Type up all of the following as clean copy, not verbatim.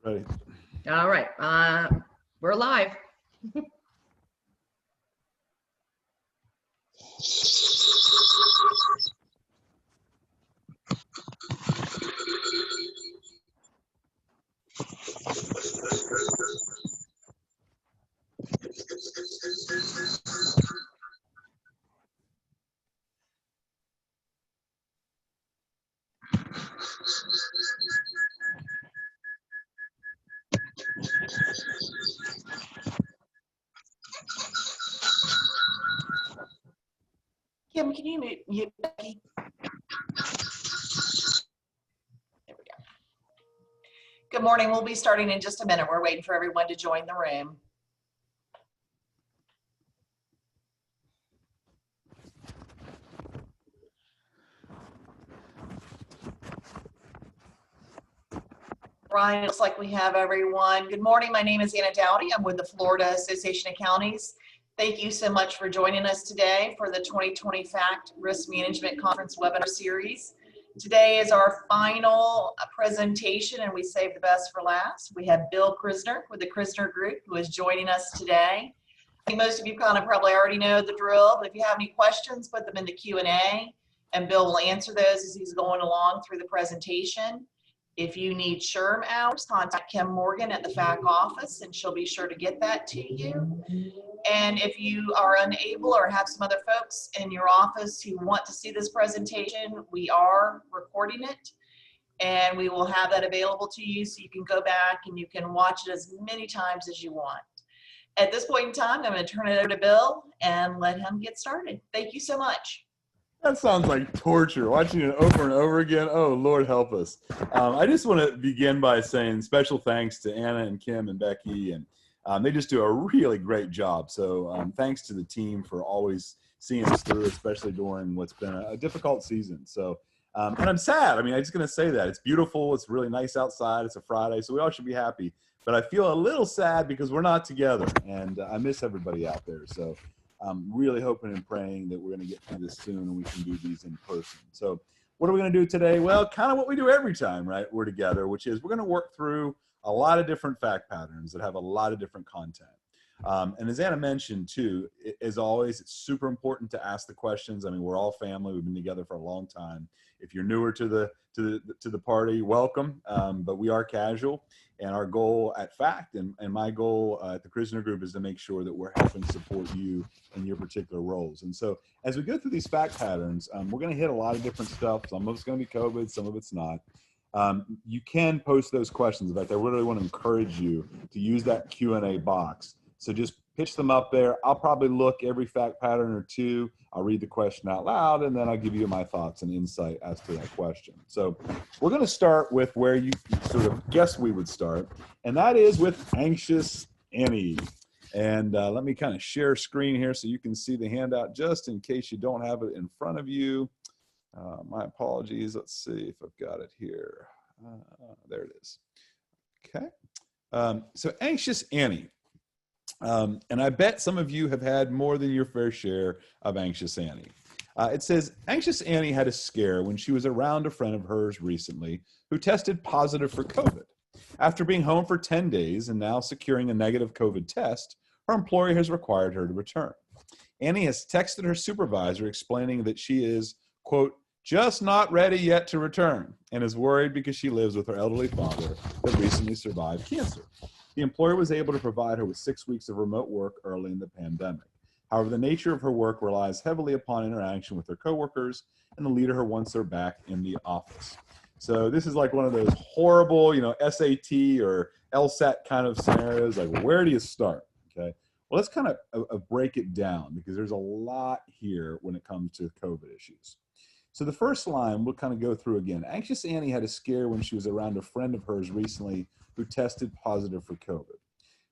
Ready. All right. We're live. Kim, can you mute Becky? There we go. Good morning. We'll be starting in just a minute. We're waiting for everyone to join the room. Brian, it looks like we have everyone. Good morning. My name is Anna Dowdy. I'm with the Florida Association of Counties. Thank you so much for joining us today for the 2020 FACT Risk Management Conference webinar series. Today is our final presentation, and we saved the best for last. We have Bill Krisner with the Krisner Group, who is joining us today. I think most of you kind of probably already know the drill, but if you have any questions, put them in the Q&A, and Bill will answer those as he's going along through the presentation. If you need SHRM hours, contact Kim Morgan at the FAC office, and she'll be sure to get that to you. And if you are unable or have some other folks in your office who want to see this presentation, we are recording it, and we will have that available to you so you can go back and you can watch it as many times as you want. At this point in time, I'm going to turn it over to Bill and let him get started. Thank you so much. That sounds like torture, watching it over and over again. Oh, Lord help us. I just want to begin by saying special thanks to Anna and Kim and Becky, and they just do a really great job. So thanks to the team for always seeing us through, especially during what's been a difficult season. So, and I'm sad. I mean, I'm just going to say that. It's beautiful. It's really nice outside. It's a Friday, so we all should be happy. But I feel a little sad because we're not together, and I miss everybody out there. So I'm really hoping and praying that we're going to get through this soon and we can do these in person. So what are we going to do today? Well, kind of what we do every time, right? We're together, which is we're going to work through a lot of different fact patterns that have a lot of different content. And as Anna mentioned too, as always, it's super important to ask the questions. I mean, we're all family. We've been together for a long time. If you're newer to the party, welcome. But we are casual, and our goal at FACT and my goal at the Krisner Group is to make sure that we're helping support you in your particular roles. And so as we go through these fact patterns, we're going to hit a lot of different stuff. Some of it's going to be COVID, some of it's not. You can post those questions. In fact, I really want to encourage you to use that Q&A box. So just pitch them up there. I'll probably look every fact pattern or two. I'll read the question out loud, and then I'll give you my thoughts and insight as to that question. So we're going to start with where you sort of guess we would start, and that is with Anxious Annie. And let me kind of share screen here so you can see the handout just in case you don't have it in front of you. My apologies. Let's see if I've got it here. There it is. Okay. So Anxious Annie. And I bet some of you have had more than your fair share of Anxious Annie. It says, Anxious Annie had a scare when she was around a friend of hers recently who tested positive for COVID. After being home for 10 days and now securing a negative COVID test, her employer has required her to return. Annie has texted her supervisor explaining that she is, quote, just not ready yet to return, and is worried because she lives with her elderly father that recently survived cancer. The employer was able to provide her with 6 weeks of remote work early in the pandemic. However, the nature of her work relies heavily upon interaction with her coworkers, and the leader wants her back in the office. So this is like one of those horrible, SAT or LSAT kind of scenarios. Like, where do you start? Okay. Well, let's kind of break it down because there's a lot here when it comes to COVID issues. So the first line we'll kind of go through again. Anxious Annie had a scare when she was around a friend of hers recently who tested positive for COVID.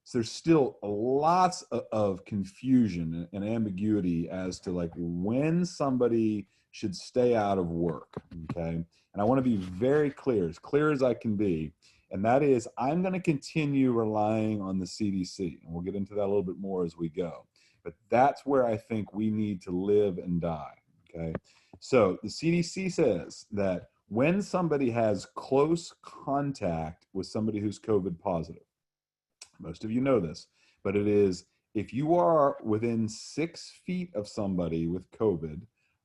So there's still lots of confusion and ambiguity as to like when somebody should stay out of work, okay? And I want to be very clear as I can be, and that is I'm going to continue relying on the CDC, and we'll get into that a little bit more as we go. But that's where I think we need to live and die, okay? So the CDC says that when somebody has close contact with somebody who's COVID positive. Most of you know this, but it is if you are within 6 feet of somebody with COVID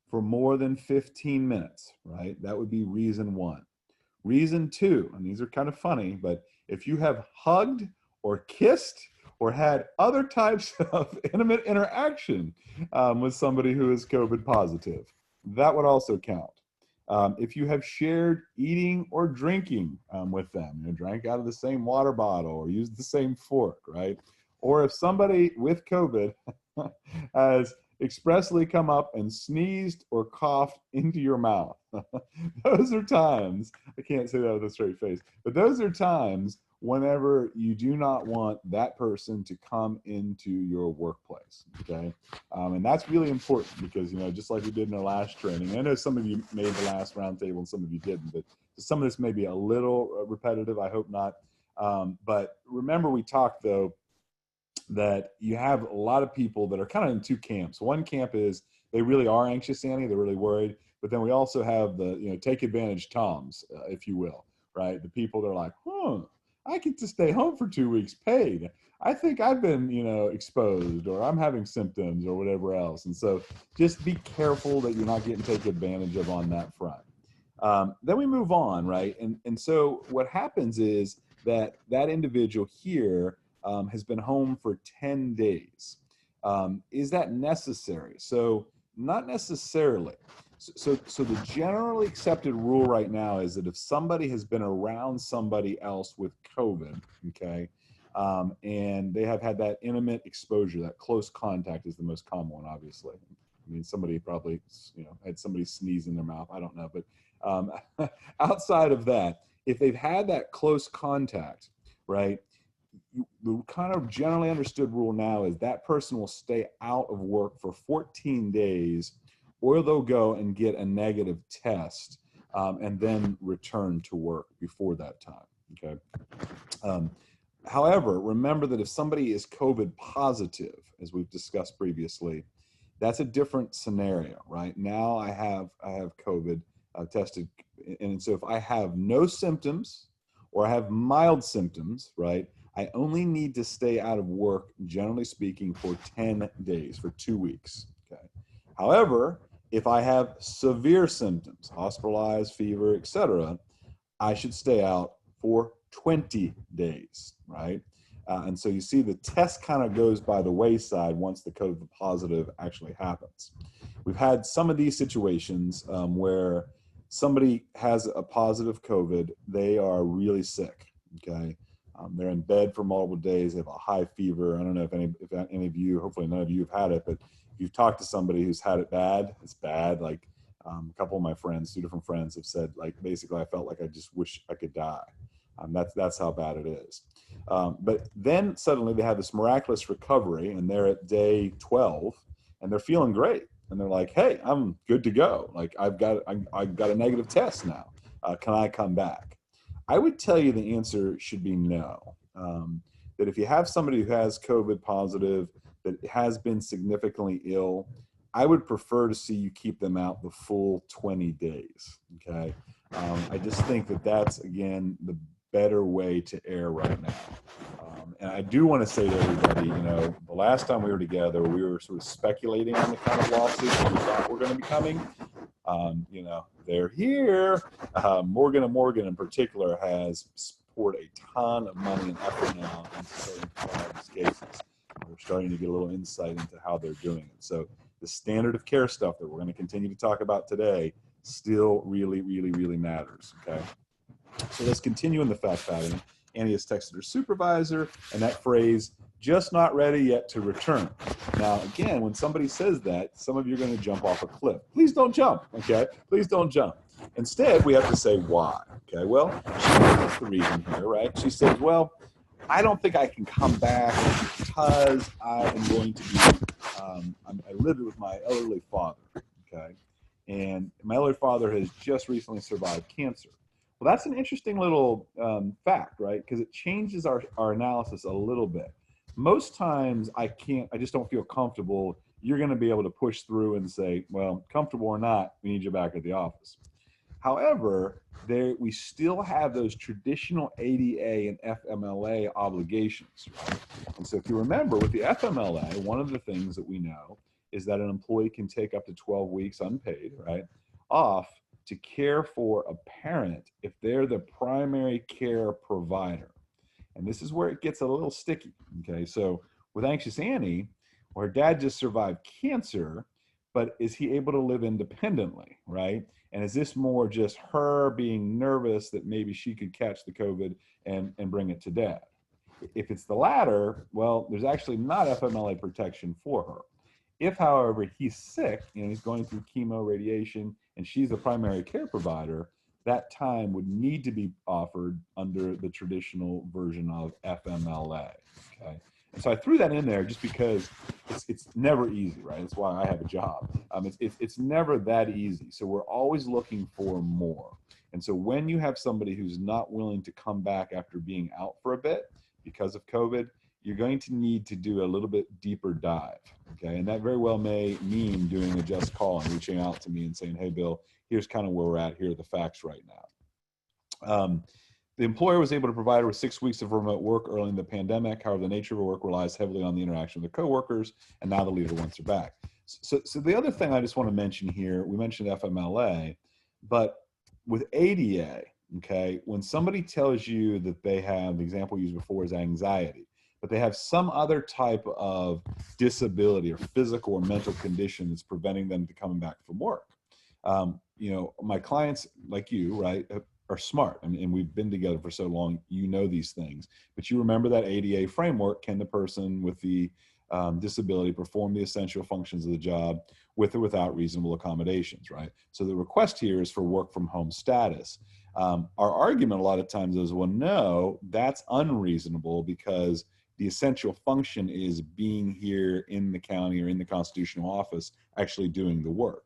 for more than 15 minutes, right? That would be reason one. Reason two, and these are kind of funny, but if you have hugged or kissed or had other types of intimate interaction with somebody who is COVID positive, that would also count. If you have shared eating or drinking with them, drank out of the same water bottle or used the same fork, right? Or if somebody with COVID has expressly come up and sneezed or coughed into your mouth. Those are times, I can't say that with a straight face, but those are times whenever you do not want that person to come into your workplace, okay? And that's really important because, just like we did in our last training, I know some of you made the last roundtable and some of you didn't, but some of this may be a little repetitive, I hope not. But remember we talked, though, that you have a lot of people that are kind of in two camps. One camp is they really are anxious, Annie, they're really worried, but then we also have the, take advantage Toms, if you will, right? The people that are like, I get to stay home for 2 weeks paid. I think I've been, exposed, or I'm having symptoms or whatever else. And so just be careful that you're not getting taken advantage of on that front. Then we move on, right? And so what happens is that individual here has been home for 10 days. Is that necessary? So not necessarily. So the generally accepted rule right now is that if somebody has been around somebody else with COVID, okay, and they have had that intimate exposure, that close contact is the most common one, obviously. I mean, somebody probably, had somebody sneeze in their mouth. I don't know. But outside of that, if they've had that close contact, right, the kind of generally understood rule now is that person will stay out of work for 14 days, or they'll go and get a negative test and then return to work before that time, okay? However, remember that if somebody is COVID positive, as we've discussed previously, that's a different scenario, right? Now I have COVID tested, and so if I have no symptoms or I have mild symptoms, right, I only need to stay out of work, generally speaking, for 10 days, for 2 weeks, okay? However, if I have severe symptoms, hospitalized, fever, etc., I should stay out for 20 days, right? And so you see the test kind of goes by the wayside once the COVID positive actually happens. We've had some of these situations where somebody has a positive COVID, they are really sick, okay? They're in bed for multiple days, they have a high fever. I don't know if any of you, hopefully none of you have had it, but if you've talked to somebody who's had it bad, it's bad. Like a couple of my friends, 2 different friends have said, like, basically I felt like I just wish I could die. That's how bad it is. But then suddenly they have this miraculous recovery and they're at day 12 and they're feeling great. And they're like, hey, I'm good to go. Like I've got a negative test now. Can I come back? I would tell you the answer should be no. That if you have somebody who has COVID positive, that has been significantly ill, I would prefer to see you keep them out the full 20 days, okay? I just think that that's, again, the better way to err right now. And I do want to say to everybody, the last time we were together, we were sort of speculating on the kind of lawsuits that we thought were going to be coming. They're here. Morgan & Morgan in particular has poured a ton of money and effort now into starting to file these cases. We're starting to get a little insight into how they're doing it. So the standard of care stuff that we're going to continue to talk about today still really, really, really matters, okay? So let's continue in the fact pattern. Annie has texted her supervisor, and that phrase, just not ready yet to return. Now, again, when somebody says that, some of you are going to jump off a cliff. Please don't jump, okay? Please don't jump. Instead, we have to say why, okay? Well, she gives us the reason here, right? She says, well, I don't think I can come back because I am going to be, I live with my elderly father, okay? And my elderly father has just recently survived cancer. Well, that's an interesting little fact, right? Because it changes our analysis a little bit. Most times I just don't feel comfortable. You're going to be able to push through and say, well, comfortable or not, we need you back at the office. However, we still have those traditional ADA and FMLA obligations. Right? And so if you remember with the FMLA, one of the things that we know is that an employee can take up to 12 weeks unpaid, right, off to care for a parent if they're the primary care provider. And this is where it gets a little sticky, okay? So with Anxious Annie, well, her dad just survived cancer, but is he able to live independently, right? And is this more just her being nervous that maybe she could catch the COVID and bring it to dad? If it's the latter, well, there's actually not FMLA protection for her. If, however, he's sick, he's going through chemo, radiation, and she's the primary care provider, that time would need to be offered under the traditional version of FMLA, okay? And so I threw that in there just because it's never easy, right? That's why I have a job. It's never that easy. So we're always looking for more. And so when you have somebody who's not willing to come back after being out for a bit because of COVID, you're going to need to do a little bit deeper dive, okay? And that very well may mean doing a just call and reaching out to me and saying, hey, Bill, here's kind of where we're at. Here are the facts right now. The employer was able to provide her with 6 weeks of remote work early in the pandemic. However, the nature of her work relies heavily on the interaction with the coworkers, and now the leader wants her back. So the other thing I just want to mention here, we mentioned FMLA, but with ADA, okay, when somebody tells you that they have, the example used before is anxiety, but they have some other type of disability or physical or mental condition that's preventing them from coming back from work. My clients like you, right, are smart. And we've been together for so long, these things. But you remember that ADA framework, can the person with the disability perform the essential functions of the job with or without reasonable accommodations, right? So the request here is for work from home status. Our argument a lot of times is, well, no, that's unreasonable because the essential function is being here in the county or in the constitutional office actually doing the work.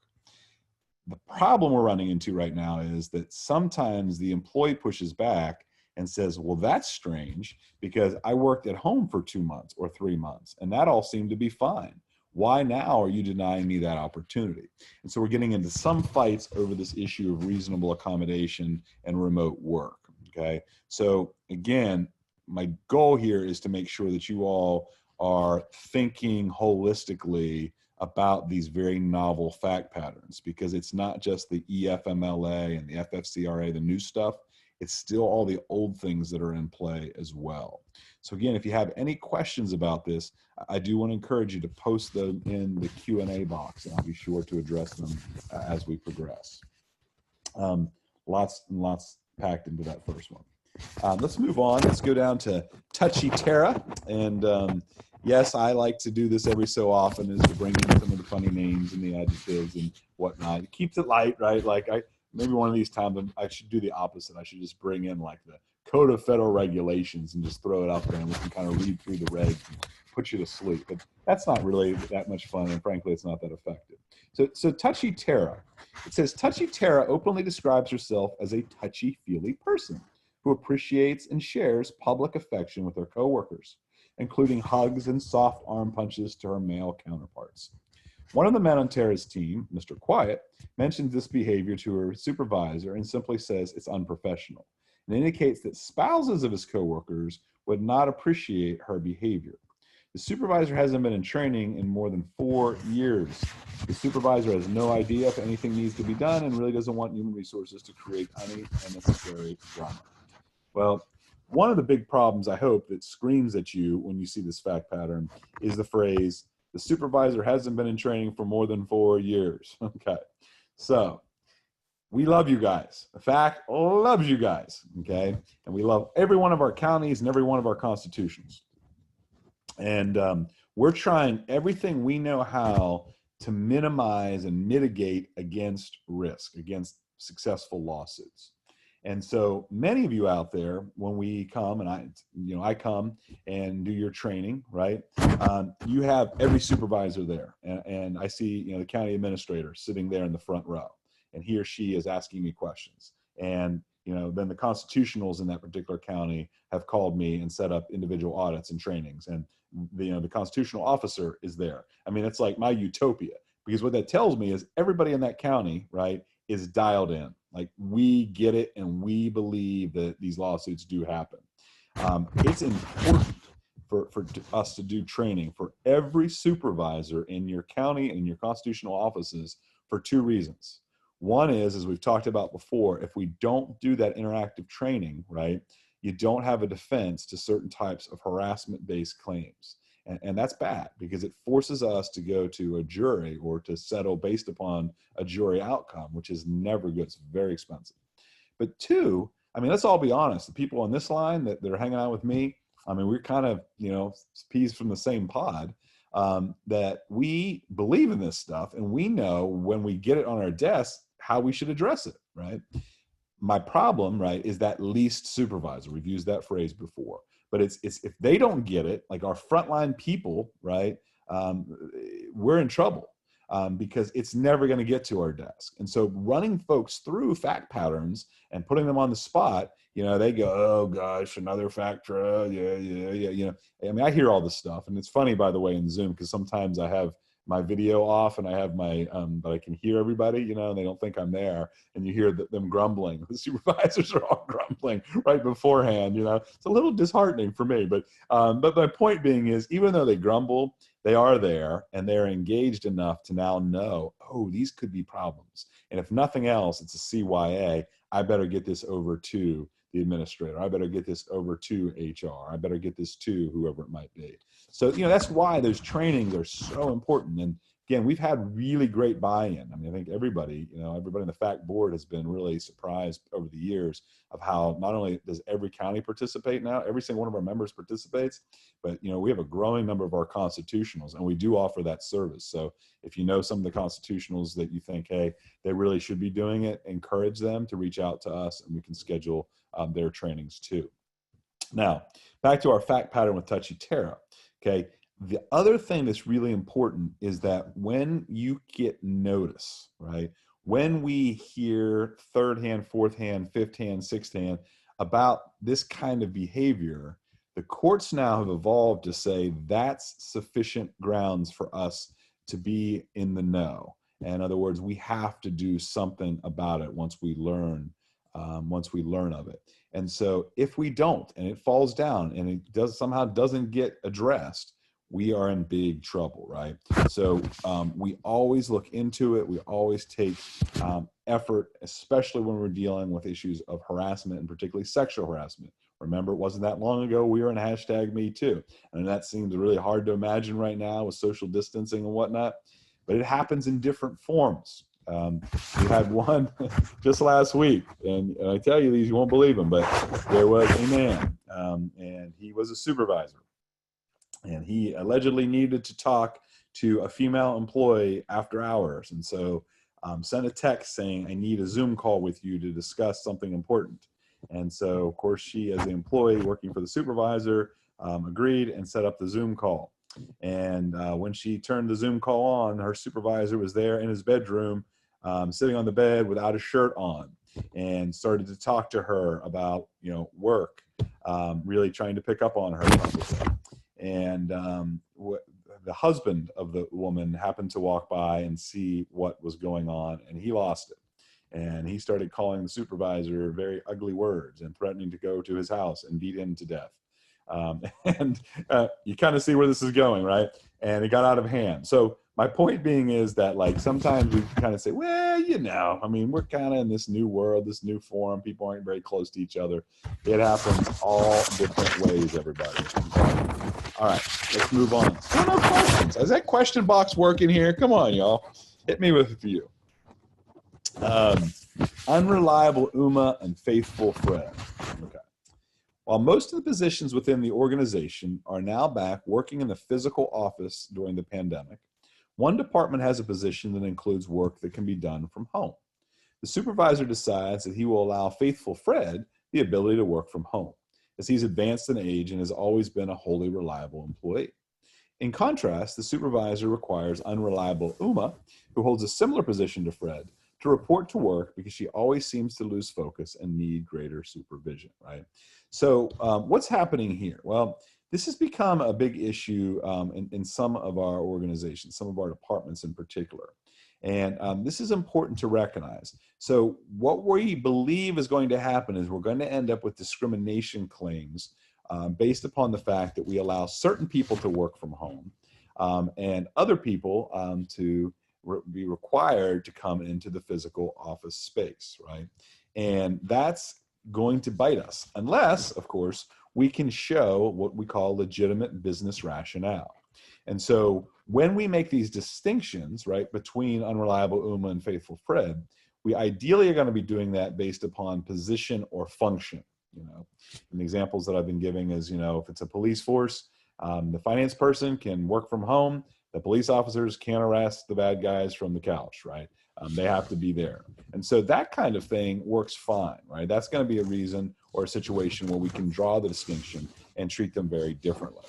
The problem we're running into right now is that sometimes the employee pushes back and says, well, that's strange because I worked at home for 2 months or 3 months and that all seemed to be fine. Why now are you denying me that opportunity? And so we're getting into some fights over this issue of reasonable accommodation and remote work, okay? So again, my goal here is to make sure that you all are thinking holistically about these very novel fact patterns, because it's not just the EFMLA and the FFCRA, the new stuff, it's still all the old things that are in play as well. So again, if you have any questions about this, I do want to encourage you to post them in the Q&A box, and I'll be sure to address them as we progress. Lots and lots packed into that first one. Let's move on. Let's go down to Touchy Tara. And yes, I like to do this every so often, is to bring in some of the funny names and the adjectives and whatnot. It keeps it light, right? Like maybe one of these times I should do the opposite. I should just bring in like the Code of Federal Regulations and just throw it out there and we can kind of read through the regs and put you to sleep. But that's not really that much fun, and frankly, it's not that effective. So Touchy Tara. It says, Touchy Tara openly describes herself as a touchy-feely person who appreciates and shares public affection with her coworkers, including hugs and soft arm punches to her male counterparts. One of the men on Tara's team, Mr. Quiet, mentions this behavior to her supervisor and simply says it's unprofessional, and indicates that spouses of his coworkers would not appreciate her behavior. The supervisor hasn't been in training in more than 4 years. The supervisor has no idea if anything needs to be done and really doesn't want human resources to create any unnecessary drama. Well, one of the big problems, I hope, that screams at you when you see this fact pattern is the phrase, the supervisor hasn't been in training for more than 4 years. Okay, so we love you guys. The fact loves you guys, okay? And we love every one of our counties and every one of our constitutions. And we're trying everything we know how to minimize and mitigate against risk, against successful lawsuits. And so many of you out there, when we come and I come and do your training, right? You have every supervisor there, and I see the county administrator sitting there in the front row, and he or she is asking me questions. And then the constitutionals in that particular county have called me and set up individual audits and trainings, and the constitutional officer is there. I mean, it's like my utopia, because what that tells me is everybody in that county, right, is dialed in. Like, we get it, and we believe that these lawsuits do happen. It's important for us to do training for every supervisor in your county and in your constitutional offices for two reasons. One is, as we've talked about before, if we don't do that interactive training, right, you don't have a defense to certain types of harassment-based claims. And that's bad, because it forces us to go to a jury or to settle based upon a jury outcome, which is never good. It's very expensive. But two, I mean, let's all be honest. The people on this line that are hanging out with me, I mean, we're kind of, peas from the same pod, that we believe in this stuff, and we know when we get it on our desk how we should address it, right? My problem, right, is that least supervisor. We've used that phrase before, but it's if they don't get it, like our frontline people, right, we're in trouble. Because it's never going to get to our desk. And so running folks through fact patterns and putting them on the spot, they go, oh gosh, another fact, yeah. I mean, I hear all this stuff, and it's funny, by the way, in Zoom, because sometimes I have my video off and I have my, but I can hear everybody, and they don't think I'm there, and you hear them grumbling. The supervisors are all grumbling right beforehand, It's a little disheartening for me, but my point being is, even though they grumble, they are there, and they're engaged enough to now know, oh, these could be problems. And if nothing else, it's a CYA. I better get this over to the administrator. I better get this over to HR. I better get this to whoever it might be. So, that's why those trainings are so important. And again, we've had really great buy-in. I mean, I think everybody, everybody in the FACT board has been really surprised over the years of how not only does every county participate now, every single one of our members participates, but, we have a growing number of our constitutionals, and we do offer that service. So if you know some of the constitutionals that you think, hey, they really should be doing it, encourage them to reach out to us, and we can schedule their trainings too. Now, back to our fact pattern with Touchy Tara. Okay. The other thing that's really important is that when you get notice, right, when we hear third hand, fourth hand, fifth hand, sixth hand about this kind of behavior, the courts now have evolved to say that's sufficient grounds for us to be in the know. In other words, we have to do something about it once we learn of it. And so if we don't, and it falls down and it somehow doesn't get addressed, we are in big trouble, right? So we always look into it. We always take effort, especially when we're dealing with issues of harassment, and particularly sexual harassment. Remember, it wasn't that long ago we were in #MeToo. And that seems really hard to imagine right now with social distancing and whatnot, but it happens in different forms. We had one just last week, and I tell you these, you won't believe them, but there was a man, and he was a supervisor, and he allegedly needed to talk to a female employee after hours, and so sent a text saying, I need a Zoom call with you to discuss something important. And so, of course, she, as the employee working for the supervisor, agreed and set up the Zoom call. And when she turned the Zoom call on, her supervisor was there in his bedroom, sitting on the bed without a shirt on, and started to talk to her about, work, really trying to pick up on her. And the husband of the woman happened to walk by and see what was going on, and he lost it. And he started calling the supervisor very ugly words and threatening to go to his house and beat him to death. And you kind of see where this is going, right? And it got out of hand. So my point being is that, like, sometimes we kind of say, well, I mean, we're kind of in this new world, this new forum. People aren't very close to each other. It happens all different ways, everybody. All right, let's move on. Oh, no questions. Is that question box working here? Come on, y'all. Hit me with a few. Unreliable Uma and faithful Fred. Okay. While most of the positions within the organization are now back working in the physical office during the pandemic, one department has a position that includes work that can be done from home. The supervisor decides that he will allow faithful Fred the ability to work from home, as he's advanced in age and has always been a wholly reliable employee. In contrast, the supervisor requires unreliable Uma, who holds a similar position to Fred, to report to work because she always seems to lose focus and need greater supervision, right? So what's happening here? Well, this has become a big issue in some of our organizations, some of our departments in particular. And this is important to recognize. So what we believe is going to happen is we're going to end up with discrimination claims based upon the fact that we allow certain people to work from home and other people to be required to come into the physical office space, right? And that's going to bite us unless, of course, we can show what we call legitimate business rationale. And so when we make these distinctions, right, between Unreliable Uma and Faithful Fred, we ideally are going to be doing that based upon position or function. You know, and the examples that I've been giving is, you know, if it's a police force, the finance person can work from home. The police officers can't arrest the bad guys from the couch, right? They have to be there. And so that kind of thing works fine, right? That's going to be a reason or a situation where we can draw the distinction and treat them very differently.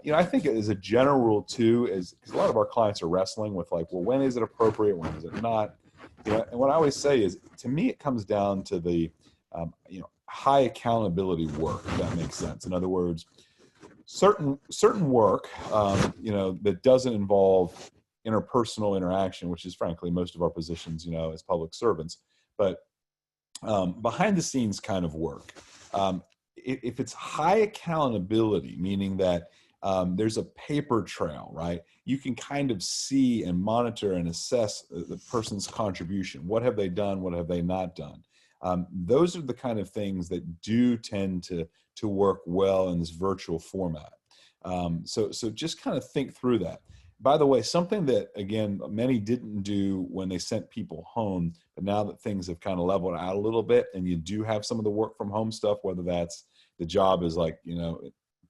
You know, I think as a general rule too, is because a lot of our clients are wrestling with like, well, when is it appropriate? When is it not? You know, and what I always say is, to me, it comes down to the, you know, high accountability work, if that makes sense. In other words, certain work, you know, that doesn't involve interpersonal interaction, which is frankly most of our positions, you know, as public servants, but behind the scenes kind of work. If it's high accountability, meaning that there's a paper trail, right? You can kind of see and monitor and assess the person's contribution. What have they done? What have they not done? Those are the kind of things that do tend to work well in this virtual format. So just kind of think through that. By the way, something that, again, many didn't do when they sent people home, but now that things have kind of leveled out a little bit and you do have some of the work from home stuff, whether that's the job is like, you know,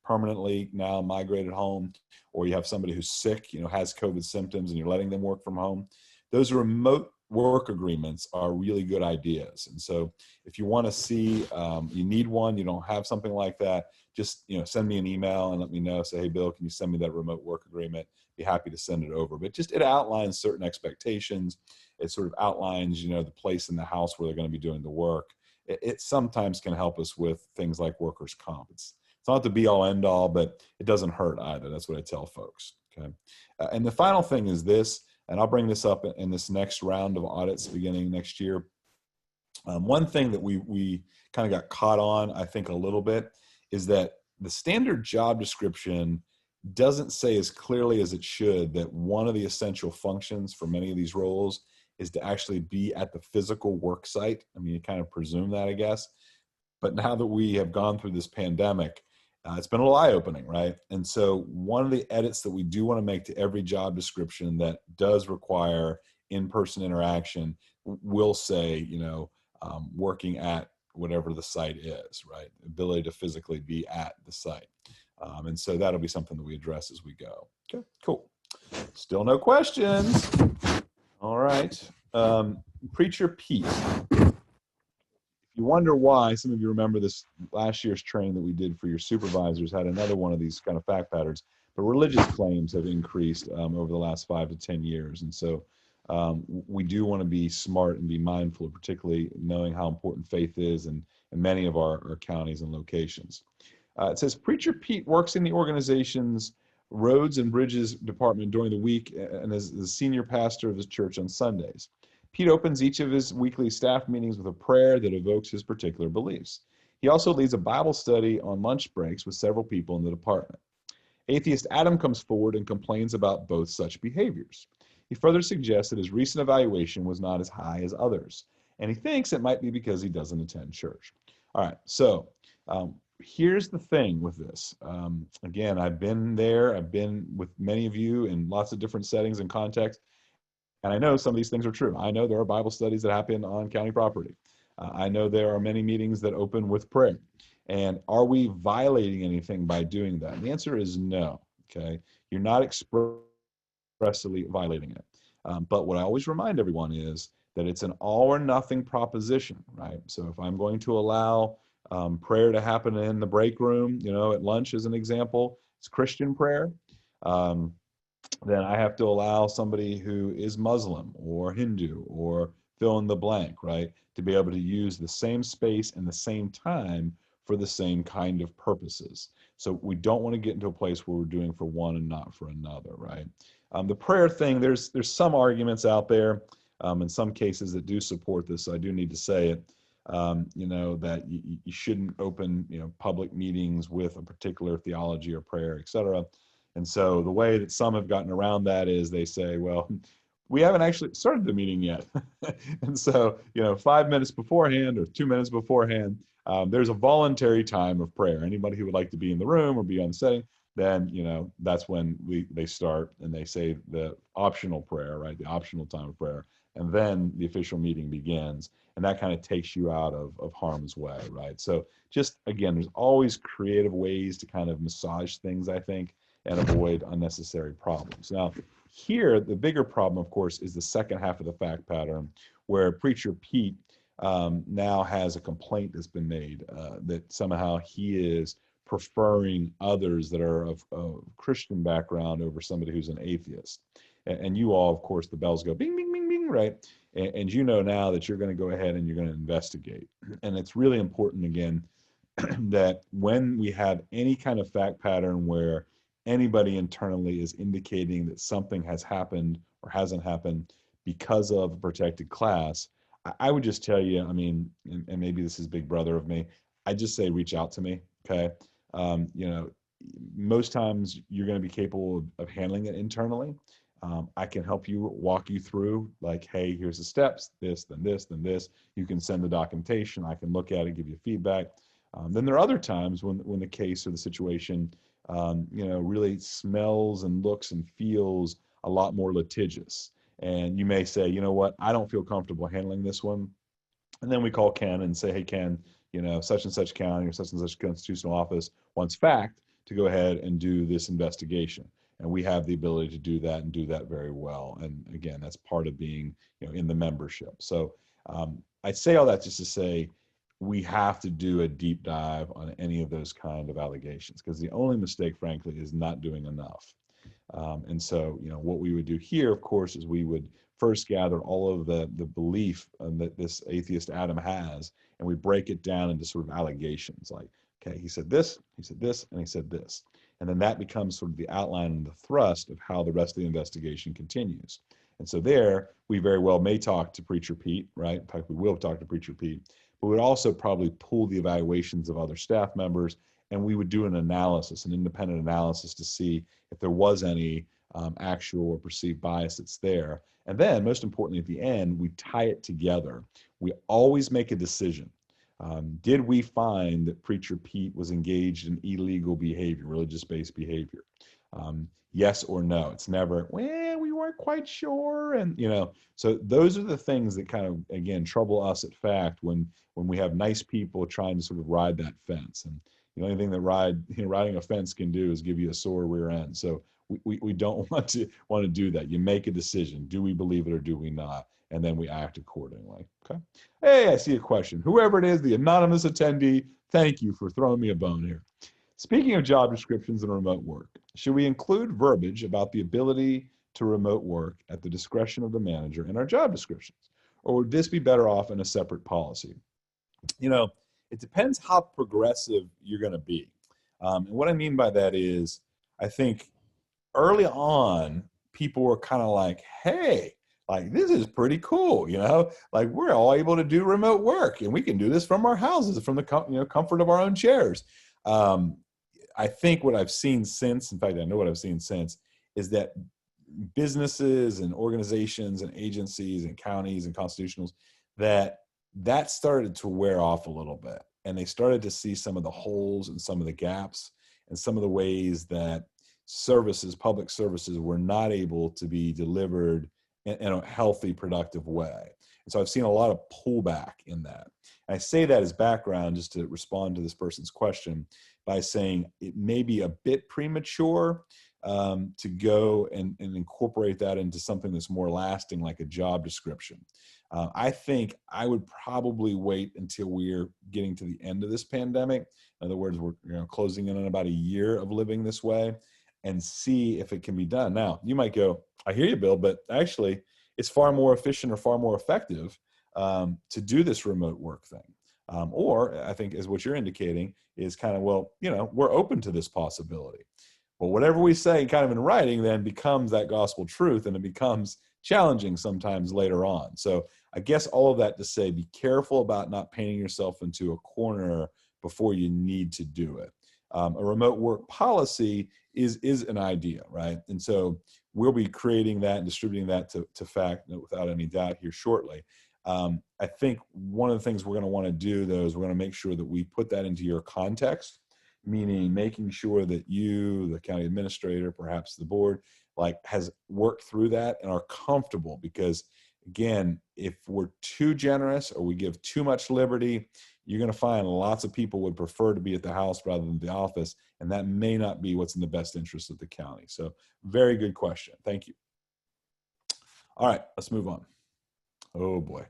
permanently now migrated home, or you have somebody who's sick, you know, has COVID symptoms and you're letting them work from home, those remote work agreements are really good ideas. And so if you want to see, you need one, you don't have something like that, just, you know, send me an email and let me know. Say, hey, Bill, can you send me that remote work agreement? Be happy to send it over. But just, it outlines certain expectations. It sort of outlines, you know, the place in the house where they're going to be doing the work. It sometimes can help us with things like workers' comp. It's not the be all end all, but it doesn't hurt either. That's what I tell folks. Okay. And the final thing is this, and I'll bring this up in this next round of audits beginning next year. One thing that we kind of got caught on, I think, a little bit, is that the standard job description doesn't say as clearly as it should that one of the essential functions for many of these roles is to actually be at the physical work site. I mean, you kind of presume that, I guess. But now that we have gone through this pandemic, it's been a little eye-opening, right? And so one of the edits that we do want to make to every job description that does require in-person interaction will say, you know, working at whatever the site is, right? Ability to physically be at the site. And so that'll be something that we address as we go. Okay, cool. Still no questions. All right. Preacher Pete. If you wonder why, some of you remember this last year's training that we did for your supervisors had another one of these kind of fact patterns, but religious claims have increased over the last 5 to 10 years. And so we do want to be smart and be mindful, particularly knowing how important faith is in many of our counties and locations. It says, Preacher Pete works in the organization's roads and bridges department during the week and is the senior pastor of his church on Sundays. Pete opens each of his weekly staff meetings with a prayer that evokes his particular beliefs. He also leads a Bible study on lunch breaks with several people in the department. Atheist Adam comes forward and complains about both such behaviors. He further suggests that his recent evaluation was not as high as others, and he thinks it might be because he doesn't attend church. All right, so here's the thing with this. Again, I've been there. I've been with many of you in lots of different settings and contexts, and I know some of these things are true. I know there are Bible studies that happen on county property. I know there are many meetings that open with prayer. And are we violating anything by doing that? And the answer is no, okay? You're not expressly violating it. But what I always remind everyone is that it's an all or nothing proposition, right? So if I'm going to allow prayer to happen in the break room, you know, at lunch as an example, it's Christian prayer, then I have to allow somebody who is Muslim or Hindu or fill in the blank, right, to be able to use the same space and the same time for the same kind of purposes. So we don't want to get into a place where we're doing for one and not for another, right? The prayer thing, there's some arguments out there, in some cases that do support this. So I do need to say it, that you shouldn't open, public meetings with a particular theology or prayer, et cetera. And so the way that some have gotten around that is they say, well, we haven't actually started the meeting yet. And so, 5 minutes beforehand or 2 minutes beforehand, there's a voluntary time of prayer. Anybody who would like to be in the room or be on the setting, then, that's when they start and they say the optional prayer, right? The optional time of prayer. And then the official meeting begins. And that kind of takes you out of harm's way, right? So just, again, there's always creative ways to kind of massage things, I think, and avoid unnecessary problems. Now, here, the bigger problem, of course, is the second half of the fact pattern, where Preacher Pete now has a complaint that's been made that somehow he is preferring others that are of Christian background over somebody who's an atheist. And you all, of course, the bells go bing, bing, bing, bing, right? And you know now that you're going to go ahead and you're going to investigate. And it's really important, again, that when we have any kind of fact pattern where anybody internally is indicating that something has happened or hasn't happened because of a protected class, I would just tell you, and maybe this is big brother of me, I just say reach out to me, okay? Most times you're going to be capable of handling it internally. I can help you, walk you through, like, hey, here's the steps, this, then this, then this. You can send the documentation. I can look at it, give you feedback. Then there are other times when the case or the situation, really smells and looks and feels a lot more litigious. And you may say, you know what, I don't feel comfortable handling this one. And then we call Ken and say, hey, Ken, such and such county or such and such constitutional office wants fact to go ahead and do this investigation. And we have the ability to do that and do that very well. And again, that's part of being, in the membership. So I say all that just to say we have to do a deep dive on any of those kind of allegations, because the only mistake, frankly, is not doing enough. And so, what we would do here, of course, is we would first gather all of the belief that this atheist Adam has, and we break it down into sort of allegations like, okay, he said this, and he said this. And then that becomes sort of the outline and the thrust of how the rest of the investigation continues. And so there, we very well may talk to Preacher Pete, right? In fact, we will talk to Preacher Pete, but we'd also probably pull the evaluations of other staff members, and we would do an analysis, an independent analysis, to see if there was any actual or perceived bias that's there. And then, most importantly, at the end, we tie it together. We always make a decision. Did we find that Preacher Pete was engaged in illegal behavior, religious-based behavior? Yes or no. It's never, well, we weren't quite sure. And, so those are the things that kind of, again, trouble us at FACT when we have nice people trying to sort of ride that fence. And the only thing that riding a fence can do is give you a sore rear end. So we don't want to do that. You make a decision. Do we believe it or do we not? And then we act accordingly. Okay. Hey, I see a question. Whoever it is, the anonymous attendee, thank you for throwing me a bone here. Speaking of job descriptions and remote work, should we include verbiage about the ability to remote work at the discretion of the manager in our job descriptions? Or would this be better off in a separate policy? It depends how progressive you're going to be. And what I mean by that is, I think early on, people were kind of like, hey, like, this is pretty cool, like, we're all able to do remote work and we can do this from our houses, from the comfort of our own chairs. I think what I've seen since, in fact, I know what I've seen since, is that businesses and organizations and agencies and counties and constitutionals, that started to wear off a little bit. And they started to see some of the holes and some of the gaps and some of the ways that public services were not able to be delivered in a healthy, productive way. And so I've seen a lot of pullback in that. And I say that as background just to respond to this person's question by saying it may be a bit premature to go and incorporate that into something that's more lasting, like a job description. I think I would probably wait until we're getting to the end of this pandemic. In other words, we're closing in on about a year of living this way, and see if it can be done. Now, you might go, I hear you, Bill, but actually it's far more efficient or far more effective to do this remote work thing. Or I think, as what you're indicating, is kind of, well, we're open to this possibility. Well, whatever we say kind of in writing then becomes that gospel truth, and it becomes challenging sometimes later on. So I guess all of that to say, be careful about not painting yourself into a corner before you need to do it. A remote work policy is an idea, right? And so we'll be creating that and distributing that to FACT without any doubt here shortly. I think one of the things we're going to want to do, though, is we're going to make sure that we put that into your context, meaning making sure that you, the county administrator, perhaps the board, like has worked through that and are comfortable. Because again, if we're too generous or we give too much liberty, you're going to find lots of people would prefer to be at the house rather than the office, and that may not be what's in the best interest of the county. So very good question. Thank you. All right, let's move on. Oh boy,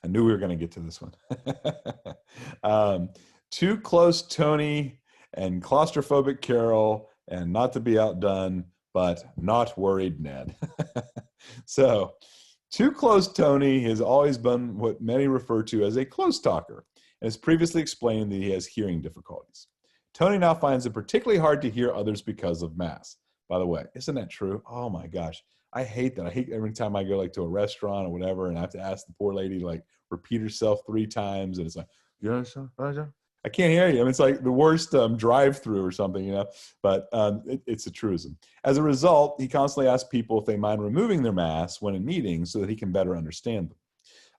I knew we were going to get to this one. Too close Tony and claustrophobic Carol, and not to be outdone, but not worried Ned. So too close Tony has always been what many refer to as a close talker, and has previously explained that he has hearing difficulties. Tony now finds it particularly hard to hear others because of masks. By the way, isn't that true? Oh my gosh. I hate that. I hate every time I go like to a restaurant or whatever, and I have to ask the poor lady to like repeat herself 3 times. And it's like, I can't hear you. I mean, it's like the worst drive-through or something, you know, but it's a truism. As a result, he constantly asks people if they mind removing their masks when in meetings so that he can better understand them.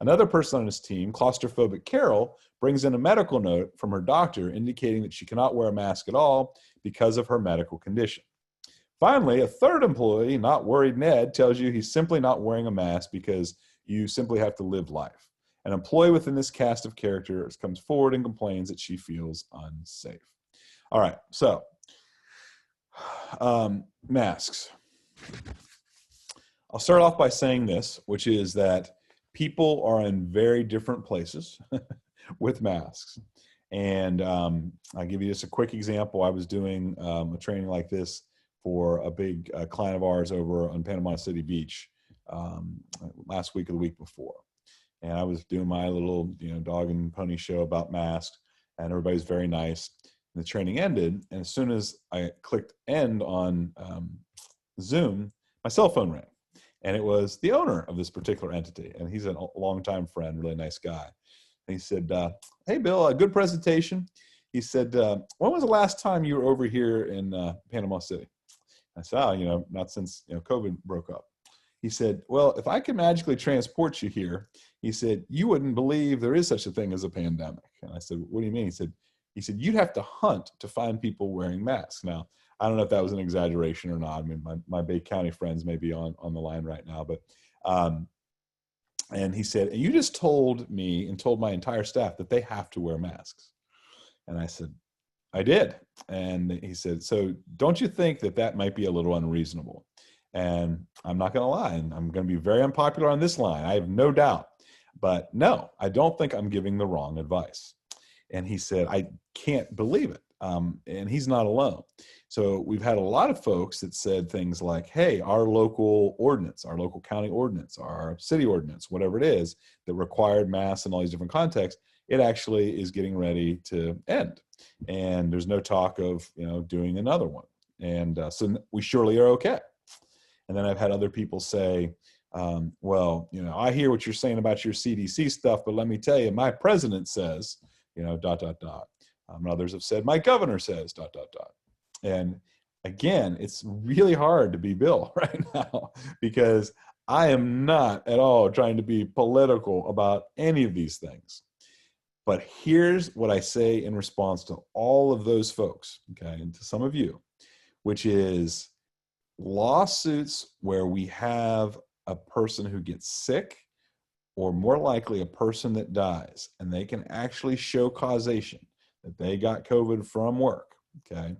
Another person on his team, claustrophobic Carol, brings in a medical note from her doctor indicating that she cannot wear a mask at all because of her medical condition. Finally, a third employee, not worried Ned, tells you he's simply not wearing a mask because you simply have to live life. An employee within this cast of characters comes forward and complains that she feels unsafe. All right, so masks. I'll start off by saying this, which is that people are in very different places with masks. And I'll give you just a quick example. I was doing a training like this for a big client of ours over on Panama City Beach last week or the week before. And I was doing my little, dog and pony show about masks, and everybody's very nice. And the training ended, and as soon as I clicked end on Zoom, my cell phone rang. And it was the owner of this particular entity, and he's a longtime friend, really nice guy. And he said, hey, Bill, a good presentation. He said, when was the last time you were over here in Panama City? I said, not since COVID broke up. He said, well, if I could magically transport you here, he said, you wouldn't believe there is such a thing as a pandemic. And I said, what do you mean? He said, you'd have to hunt to find people wearing masks. Now, I don't know if that was an exaggeration or not. I mean, my Bay County friends may be on the line right now, but, and he said, and you just told me and told my entire staff that they have to wear masks. And I said, I did. And he said, so don't you think that might be a little unreasonable? And I'm not going to lie, and I'm going to be very unpopular on this line. I have no doubt. But no, I don't think I'm giving the wrong advice. And he said, I can't believe it. And he's not alone. So we've had a lot of folks that said things like, hey, our local ordinance, our local county ordinance, our city ordinance, whatever it is that required masks in all these different contexts, it actually is getting ready to end. And there's no talk of, doing another one. And so we surely are okay. And then I've had other people say, well, I hear what you're saying about your CDC stuff, but let me tell you, my president says, ... And others have said, my governor says, ... And again, it's really hard to be Bill right now because I am not at all trying to be political about any of these things. But here's what I say in response to all of those folks, okay, and to some of you, which is lawsuits where we have a person who gets sick, or more likely a person that dies, and they can actually show causation that they got COVID from work, okay,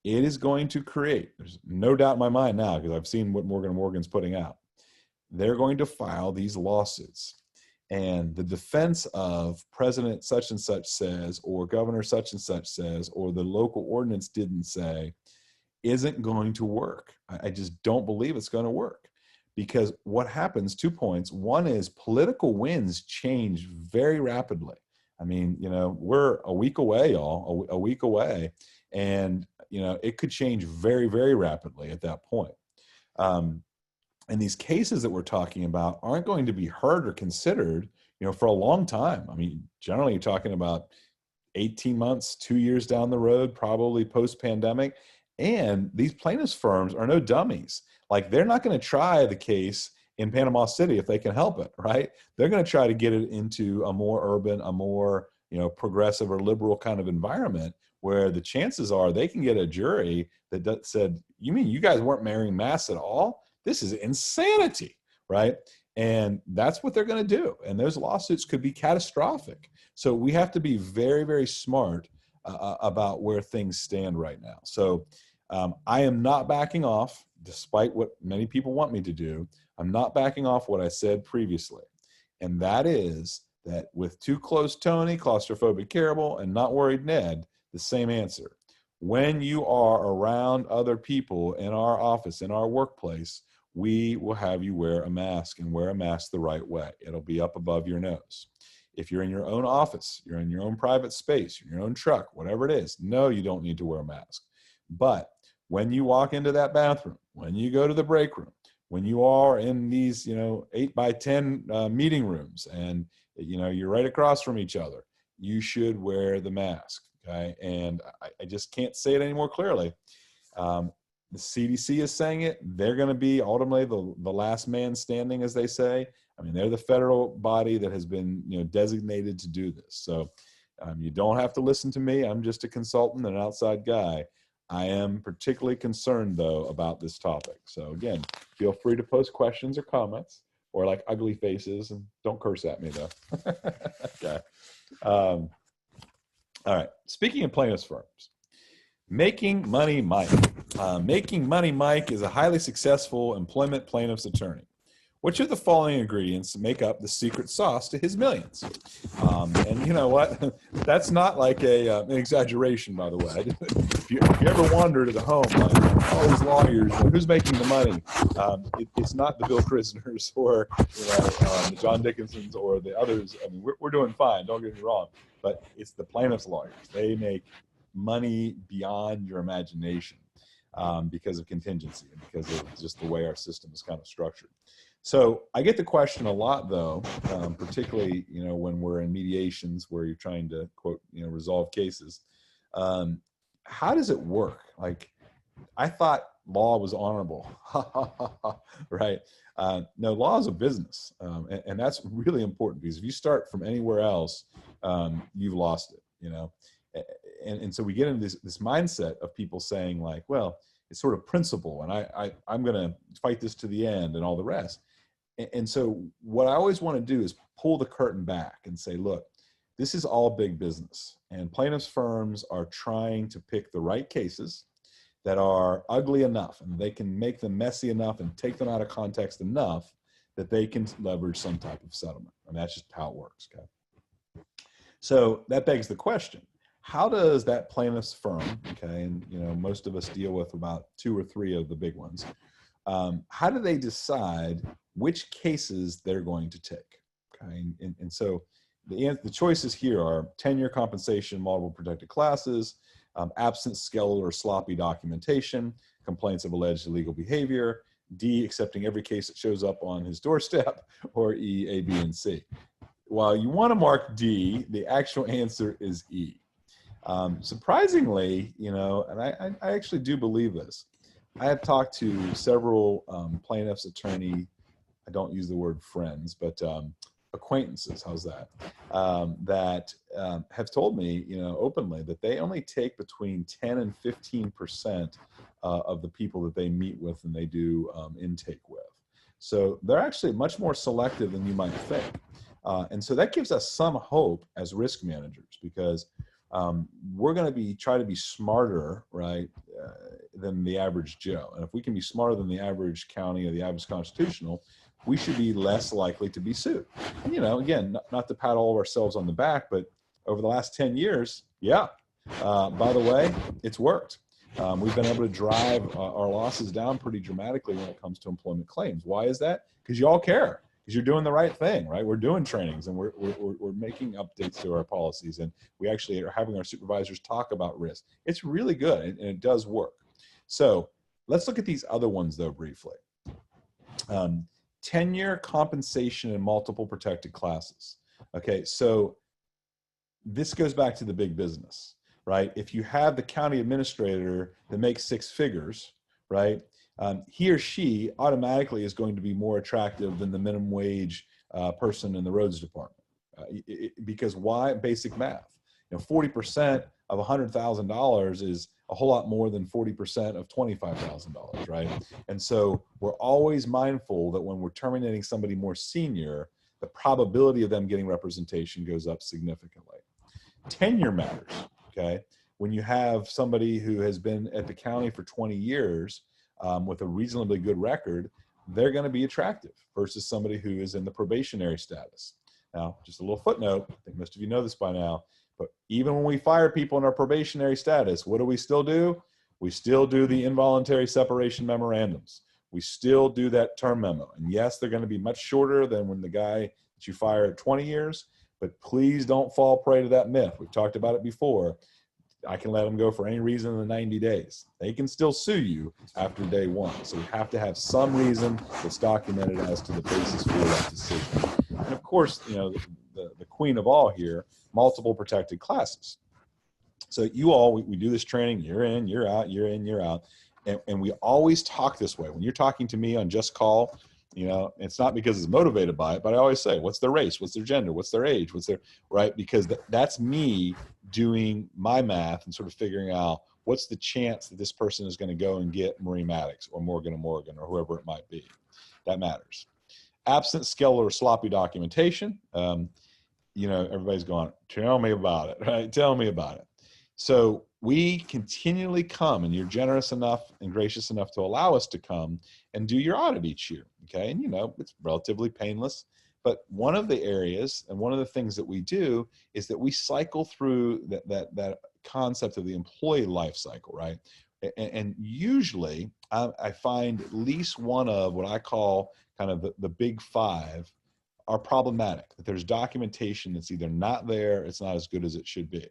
it is going to create, there's no doubt in my mind now, because I've seen what Morgan & Morgan's putting out, they're going to file these lawsuits. And the defense of President such and such says, or Governor such and such says, or the local ordinance didn't say, isn't going to work. I just don't believe it's going to work. Because what happens, 2 points. One is political winds change very rapidly. I mean, we're a week away, y'all, a week away. And, it could change very, very rapidly at that point. And these cases that we're talking about aren't going to be heard or considered, for a long time. I mean, generally you're talking about 18 months, 2 years down the road, probably post-pandemic. And these plaintiffs' firms are no dummies. Like, they're not going to try the case in Panama City if they can help it, right? They're going to try to get it into a more urban, a more, progressive or liberal kind of environment where the chances are they can get a jury that said, you mean you guys weren't wearing masks at all? This is insanity, right? And that's what they're going to do. And those lawsuits could be catastrophic. So we have to be very, very smart about where things stand right now. So I am not backing off, despite what many people want me to do. I'm not backing off what I said previously. And that is that with Too Close Tony, Claustrophobic Caribou, and Not Worried Ned, the same answer. When you are around other people in our office, in our workplace, we will have you wear a mask, and wear a mask the right way. It'll be up above your nose. If you're in your own office, you're in your own private space, your own truck, whatever it is, no, you don't need to wear a mask. But when you walk into that bathroom, when you go to the break room, when you are in these, 8 by 10 meeting rooms, and you're right across from each other, you should wear the mask. Okay, and I just can't say it any more clearly. The CDC is saying it. They're going to be ultimately the last man standing, as they say. I mean, they're the federal body that has been, designated to do this. So you don't have to listen to me. I'm just a consultant and an outside guy. I am particularly concerned, though, about this topic. So again, feel free to post questions or comments, or like ugly faces, and don't curse at me, though. Okay. All right. Speaking of plaintiffs' firms, Making Money Mike. Making Money Mike is a highly successful employment plaintiff's attorney. Which of the following ingredients make up the secret sauce to his millions? And you know what? That's not like an exaggeration, by the way. If you ever wondered at home, like, all these lawyers, who's making the money? It's not the Bill Krisners or the John Dickinsons or the others. I mean, we're doing fine. Don't get me wrong. But it's the plaintiff's lawyers. They make money beyond your imagination because of contingency and because of just the way our system is kind of structured. So I get the question a lot, though, particularly, when we're in mediations where you're trying to, quote, resolve cases. How does it work? Like, I thought law was honorable, right? No, law is a business. And that's really important, because if you start from anywhere else, you've lost it, And so we get into this mindset of people saying, like, well, it's sort of principle, and I'm going to fight this to the end and all the rest. And so what I always want to do is pull the curtain back and say, look, this is all big business, and plaintiffs' firms are trying to pick the right cases that are ugly enough, and they can make them messy enough and take them out of context enough that they can leverage some type of settlement. And that's just how it works. Okay. So that begs the question, how does that plaintiff's firm, okay, and most of us deal with about 2 or 3 of the big ones, how do they decide which cases they're going to take? Okay, and so the choices here are tenure, compensation, multiple protected classes, absent skeletal or sloppy documentation, complaints of alleged illegal behavior, D, accepting every case that shows up on his doorstep, or E, A, B, and C. While you want to mark D, the actual answer is E. Surprisingly, and I actually do believe this. I have talked to several plaintiffs' attorney, I don't use the word friends, but acquaintances, how's that, that have told me, openly, that they only take between 10 and 15% of the people that they meet with and they do intake with. So they're actually much more selective than you might think. And so that gives us some hope as risk managers, because we're going to try to be smarter, right, than the average Joe. And if we can be smarter than the average county or the average constitutional, we should be less likely to be sued. And, again, not to pat all of ourselves on the back, but over the last 10 years, yeah. By the way, it's worked. We've been able to drive our losses down pretty dramatically when it comes to employment claims. Why is that? Because you all care. because you're doing the right thing, right? We're doing trainings and we're making updates to our policies, and we actually are having our supervisors talk about risk. It's really good, and it does work. So let's look at these other ones though briefly. Tenure, compensation, and multiple protected classes. Okay, so this goes back to the big business, right? If you have the county administrator that makes 6 figures, right? He or she automatically is going to be more attractive than the minimum wage person in the roads department. Because why? Basic math. 40% of $100,000 is a whole lot more than 40% of $25,000, right? And so we're always mindful that when we're terminating somebody more senior, the probability of them getting representation goes up significantly. Tenure matters, okay? When you have somebody who has been at the county for 20 years with a reasonably good record, they're going to be attractive versus somebody who is in the probationary status. Now, just a little footnote, I think most of you know this by now, but even when we fire people in our probationary status, what do we still do? We still do the involuntary separation memorandums. We still do that term memo. And yes, they're going to be much shorter than when the guy that you fire at 20 years, but please don't fall prey to that myth. We've talked about it before. I can let them go for any reason in the 90 days. They can still sue you after day 1. So we have to have some reason that's documented as to the basis for that decision. And of course, the queen of all here, multiple protected classes. So you all, we do this training, you're in, you're out, you're in, you're out. And we always talk this way. When you're talking to me on Just Call, it's not because it's motivated by it, but I always say, what's their race? What's their gender? What's their age? What's their, right? Because that's me doing my math and sort of figuring out what's the chance that this person is going to go and get Marie Maddox or Morgan & Morgan or whoever it might be. That matters. Absent, skeletal, or sloppy documentation. Everybody's going, tell me about it, right? Tell me about it. So we continually come, and you're generous enough and gracious enough to allow us to come and do your audit each year, okay? And it's relatively painless, but one of the areas and one of the things that we do is that we cycle through that concept of the employee life cycle, right? And usually I find at least one of what I call kind of the big 5 are problematic, that there's documentation that's either not there, it's not as good as it should be.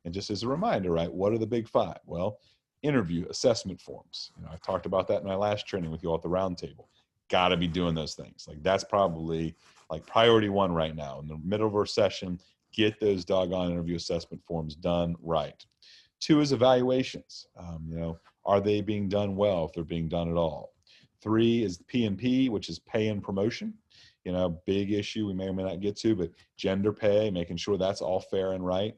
And just as a reminder, right, what are the big 5? Well, interview, assessment forms. I talked about that in my last training with you all at the round table. Got to be doing those things. Like that's probably like priority 1 right now. In the middle of our session, get those doggone interview assessment forms done right. 2 is evaluations. Are they being done well if they're being done at all? 3 is the P&P, which is pay and promotion. Big issue we may or may not get to, but gender pay, making sure that's all fair and right.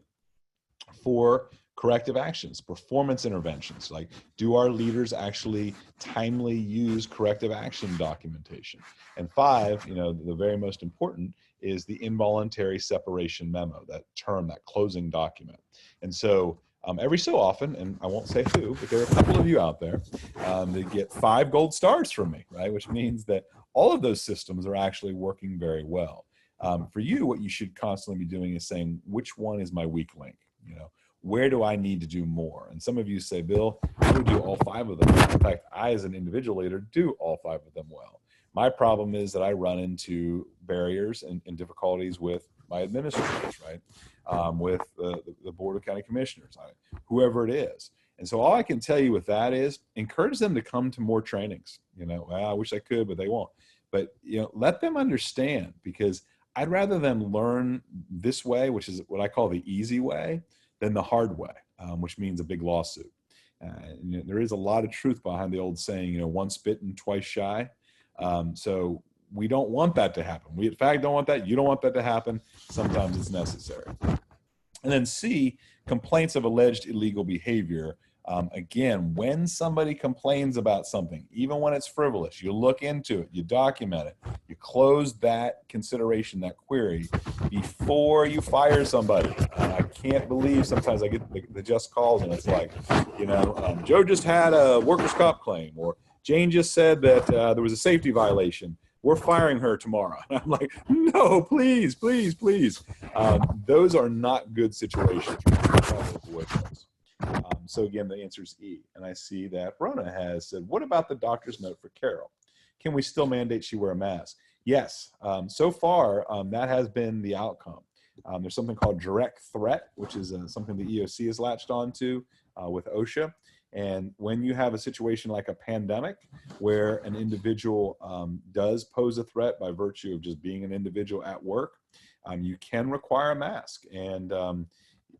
4, corrective actions, performance interventions. Like, do our leaders actually timely use corrective action documentation? And 5, the very most important is the involuntary separation memo, that term, that closing document. And so every so often, and I won't say who, but there are a couple of you out there that get 5 gold stars from me, right? Which means that all of those systems are actually working very well. For you, what you should constantly be doing is saying, which one is my weak link? Where do I need to do more? And some of you say, Bill, I would do all 5 of them. In fact, I, as an individual leader, do all 5 of them well. My problem is that I run into barriers and difficulties with my administrators, right? With the Board of County Commissioners, whoever it is. And so all I can tell you with that is encourage them to come to more trainings. I wish I could, but they won't. But, let them understand, because I'd rather them learn this way, which is what I call the easy way, than the hard way, which means a big lawsuit. There is a lot of truth behind the old saying, once bitten, twice shy. So we don't want that to happen. We, in fact, don't want that. You don't want that to happen. Sometimes it's necessary. And then C, complaints of alleged illegal behavior. Again, when somebody complains about something, even when it's frivolous, you look into it, you document it, you close that consideration, that query, before you fire somebody. I can't believe sometimes I get the just calls and it's like, Joe just had a workers' comp claim, or Jane just said that there was a safety violation. We're firing her tomorrow. And I'm like, no, please, please, please. Those are not good situations. So again, the answer is E. And I see that Rona has said, what about the doctor's note for Carol? Can we still mandate she wear a mask? Yes. So far, that has been the outcome. There's something called direct threat, which is something the EOC has latched onto with OSHA. And when you have a situation like a pandemic where an individual does pose a threat by virtue of just being an individual at work, you can require a mask, and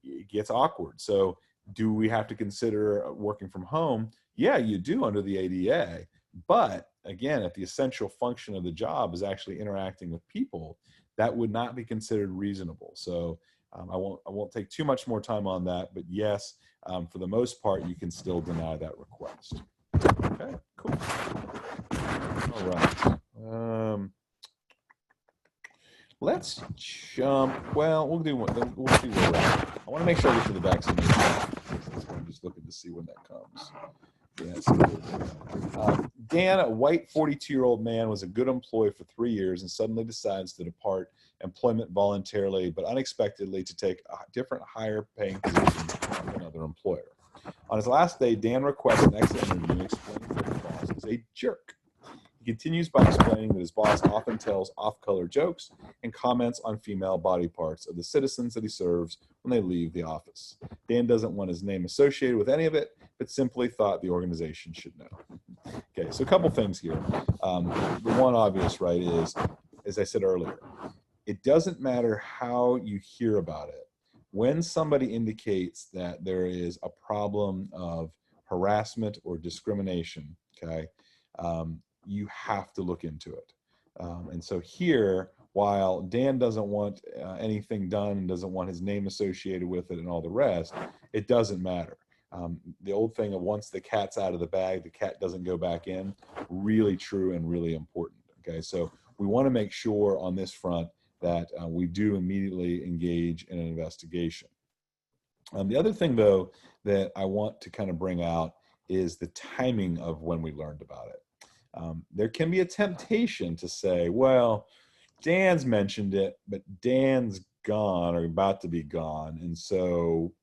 it gets awkward. So do we have to consider working from home? Yeah, you do under the ADA. But again, if the essential function of the job is actually interacting with people, that would not be considered reasonable. So I won't take too much more time on that, but yes, for the most part, you can still deny that request. Okay, cool. All right. Let's jump. Well, we'll do one. We'll see where we're at. I want to make sure I get to the vaccination. I'm just looking to see when that comes. Yes. Dan, a white 42-year-old man, was a good employee for 3 years and suddenly decides to depart employment voluntarily but unexpectedly to take a different, higher paying position with another employer. On his last day, Dan requests an exit interview and explains that his boss is a jerk. He continues by explaining that his boss often tells off-color jokes and comments on female body parts of the citizens that he serves when they leave the office. Dan doesn't want his name associated with any of it, but simply thought the organization should know. Okay, so a couple things here. The one obvious, right, is, as I said earlier, it doesn't matter how you hear about it. When somebody indicates that there is a problem of harassment or discrimination, okay, you have to look into it. And so here, while Dan doesn't want anything done and doesn't want his name associated with it and all the rest, it doesn't matter. The old thing of once the cat's out of the bag, the cat doesn't go back in, really true and really important. Okay, so we want to make sure on this front that we do immediately engage in an investigation. The other thing, though, that I want to kind of bring out is the timing of when we learned about it. There can be a temptation to say, well, Dan's mentioned it, but Dan's gone or about to be gone. And so,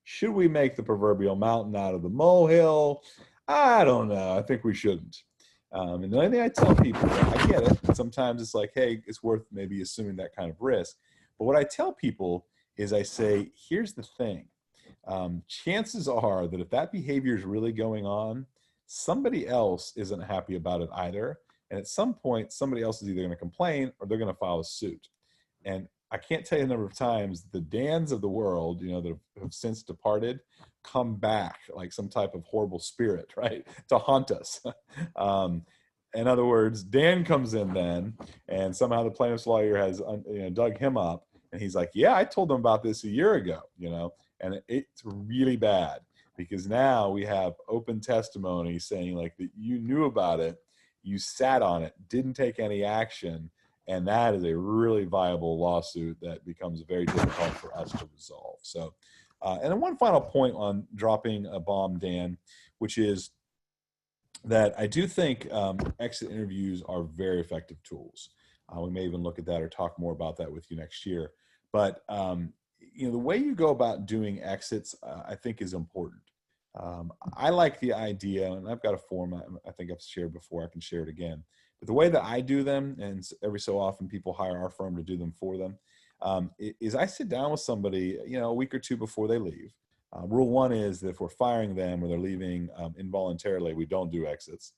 should we make the proverbial mountain out of the molehill? I don't know. I think we shouldn't. And the only thing I tell people, I get it. Sometimes it's like, hey, it's worth maybe assuming that kind of risk. But what I tell people is I say, here's the thing. Chances are that if that behavior is really going on, somebody else isn't happy about it either. And at some point, somebody else is either going to complain or they're going to file a suit. And I can't tell you the number of times the Dans of the world, that have since departed, come back like some type of horrible spirit, right, to haunt us. In other words, Dan comes in then, and somehow the plaintiff's lawyer has dug him up, and he's like, yeah, I told them about this a year ago, and it's really bad. Because now we have open testimony saying like that you knew about it, you sat on it, didn't take any action, and that is a really viable lawsuit that becomes very difficult for us to resolve. So, and then one final point on dropping a bomb, Dan, which is that I do think exit interviews are very effective tools. We may even look at that or talk more about that with you next year. But the way you go about doing exits, I think, is important. I like the idea, and I've got a form I think I've shared before. I can share it again. But the way that I do them, and every so often people hire our firm to do them for them, is I sit down with somebody, a week or two before they leave. Rule one is that if we're firing them or they're leaving involuntarily, we don't do exits.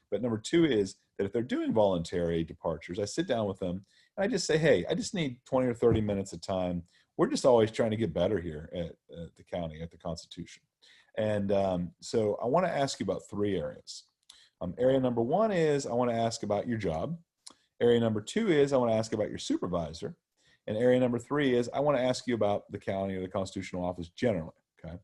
But number two is that if they're doing voluntary departures, I sit down with them and I just say, hey, I just need 20 or 30 minutes of time. We're just always trying to get better here at the county, at the Constitution. And so I want to ask you about three areas. Area number one is I want to ask about your job. Area number two is I want to ask about your supervisor. And area number three is I want to ask you about the county or the constitutional office generally. Okay.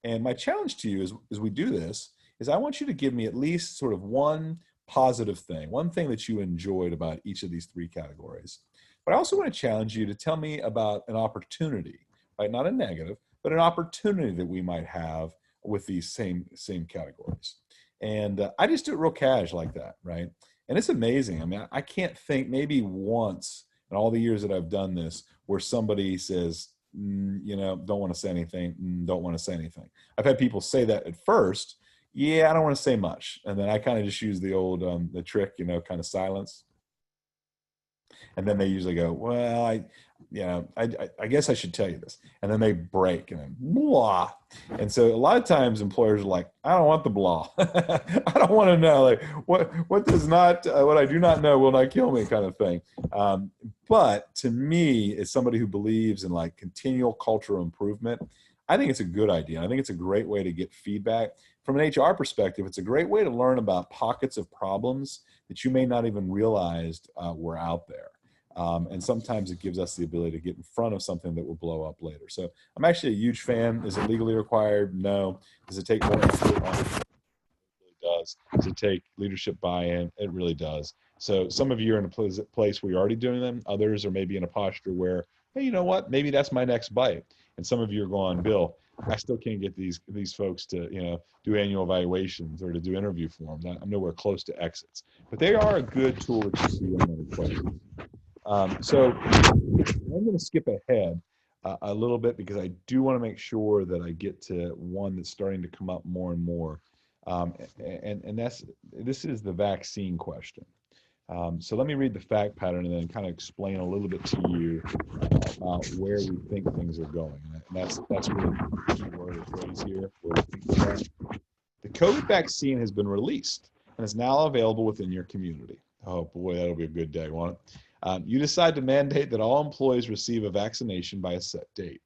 And my challenge to you as we do this is I want you to give me at least sort of one positive thing, one thing that you enjoyed about each of these three categories. But I also want to challenge you to tell me about an opportunity, right? Not a negative, but an opportunity that we might have with these same categories. And I just do it real cash like that, right? And it's amazing. I mean, I can't think maybe once in all the years that I've done this where somebody says, don't want to say anything, don't want to say anything. I've had people say that at first, yeah, I don't want to say much. And then I kind of just use the old, the trick, kind of silence. And then they usually go, well, I guess I should tell you this. And then they break and then blah. And so a lot of times employers are like, I don't want the blah. I don't want to know, like, what I do not know will not kill me, kind of thing. But to me, as somebody who believes in like continual cultural improvement, I think it's a good idea. I think it's a great way to get feedback. From an HR perspective, it's a great way to learn about pockets of problems that you may not even realized were out there. And sometimes it gives us the ability to get in front of something that will blow up later. So I'm actually a huge fan. Is it legally required? No. Does it take more effort? It really does. Does it take leadership buy-in? It really does. So some of you are in a place where you're already doing them. Others are maybe in a posture where, hey, you know what? Maybe that's my next bite. And some of you are going, Bill, I still can't get these folks to do annual evaluations or to do interview forms. I'm nowhere close to exits, but they are a good tool to see on other questions. So I'm going to skip ahead a little bit because I do want to make sure that I get to one that's starting to come up more and more, and this is the vaccine question. So let me read the fact pattern and then kind of explain a little bit to you about where we think things are going. And that's really the key word or phrase here. The COVID vaccine has been released and is now available within your community. Oh boy, that'll be a good day, won't it? You decide to mandate that all employees receive a vaccination by a set date.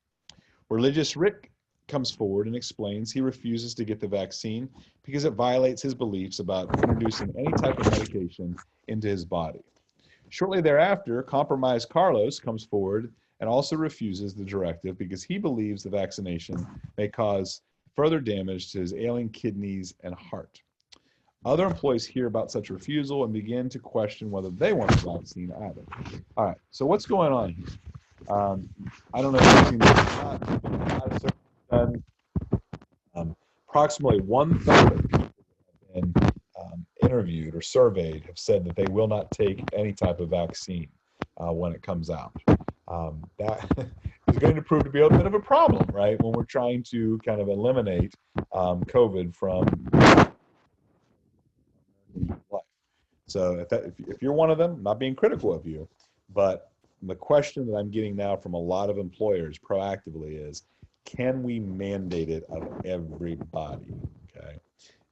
Religious Rick comes forward and explains he refuses to get the vaccine because it violates his beliefs about introducing any type of medication into his body. Shortly thereafter, Compromised Carlos comes forward and also refuses the directive because he believes the vaccination may cause further damage to his ailing kidneys and heart. Other employees hear about such refusal and begin to question whether they want the vaccine either. All right, so what's going on here? I don't know if you've seen this or not. Approximately 1/3 of people that have been interviewed or surveyed have said that they will not take any type of vaccine when it comes out. That is going to prove to be a bit of a problem, right? When we're trying to kind of eliminate COVID from life. So if you're one of them, I'm not being critical of you, but the question that I'm getting now from a lot of employers proactively is, can we mandate it of everybody? Okay,